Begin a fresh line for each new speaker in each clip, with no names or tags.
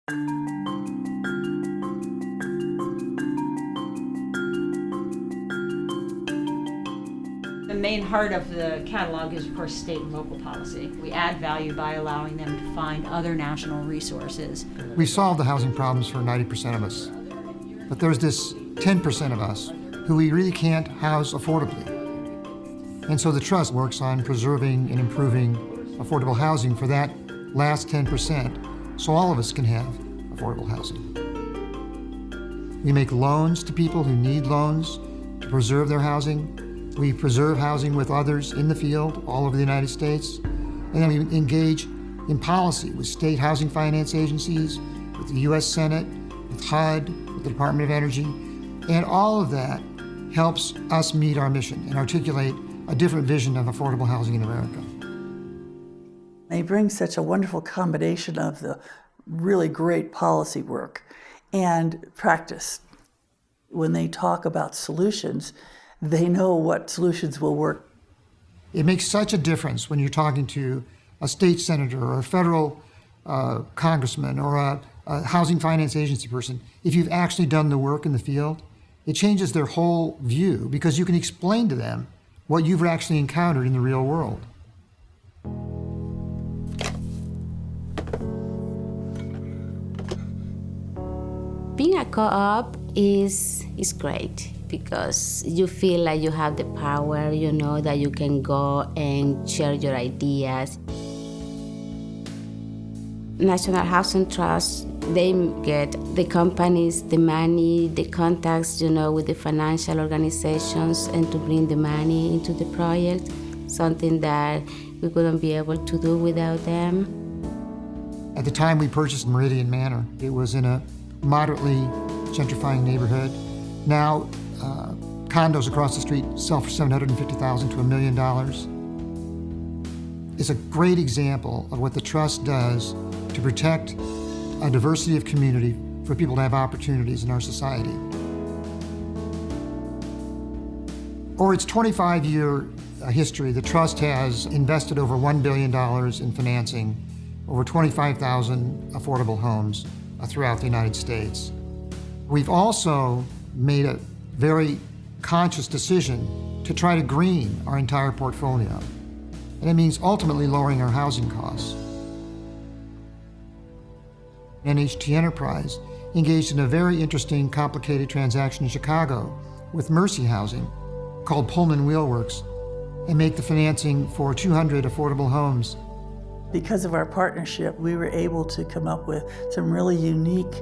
The main heart of the catalog is, of course, state and local policy. We add value by allowing them to find other national resources.
We solved the housing problems for 90% of us, but there's this 10% of us who we really can't house affordably. And so the Trust works on preserving and improving affordable housing for that last 10%, so all of us can have affordable housing. We make loans to people who need loans to preserve their housing. We preserve housing with others in the field all over the United States. And then we engage in policy with state housing finance agencies, with the US Senate, with HUD, with the Department of Energy. And all of that helps us meet our mission and articulate a different vision of affordable housing in America.
They bring such a wonderful combination of the really great policy work and practice. When they talk about solutions, they know what solutions will work.
It makes such a difference when you're talking to a state senator or a federal congressman or a housing finance agency person. If you've actually done the work in the field, it changes their whole view because you can explain to them what you've actually encountered in the real world.
Being a co-op is great because you feel like you have the power, you know, that you can go and share your ideas. National Housing Trust, they get the companies, the money, the contacts, you know, with the financial organizations and to bring the money into the project, something that we wouldn't be able to do without them.
At the time we purchased Meridian Manor, it was in a moderately gentrifying neighborhood. Now, condos across the street sell for $750,000 to $1 million. It's a great example of what the Trust does to protect a diversity of community for people to have opportunities in our society. Over its 25-year history, the Trust has invested over $1 billion in financing over 25,000 affordable homes throughout the United States. We've also made a very conscious decision to try to green our entire portfolio. And it means ultimately lowering our housing costs. NHT Enterprise engaged in a very interesting, complicated transaction in Chicago with Mercy Housing called Pullman Wheelworks and make the financing for 200 affordable homes.
Because of our partnership, we were able to come up with some really unique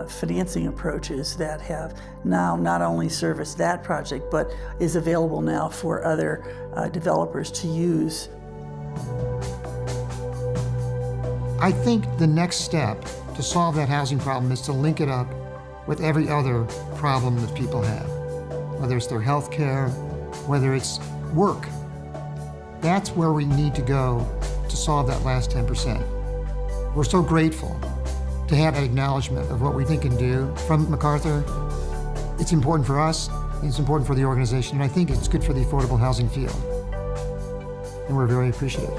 financing approaches that have now not only serviced that project, but is available now for other developers to use.
I think the next step to solve that housing problem is to link it up with every other problem that people have, whether it's their health care, whether it's work. That's where we need to go to solve that last 10%. We're so grateful to have that acknowledgement of what we think can do from MacArthur. It's important for us, and it's important for the organization, and I think it's good for the affordable housing field. And we're very appreciative.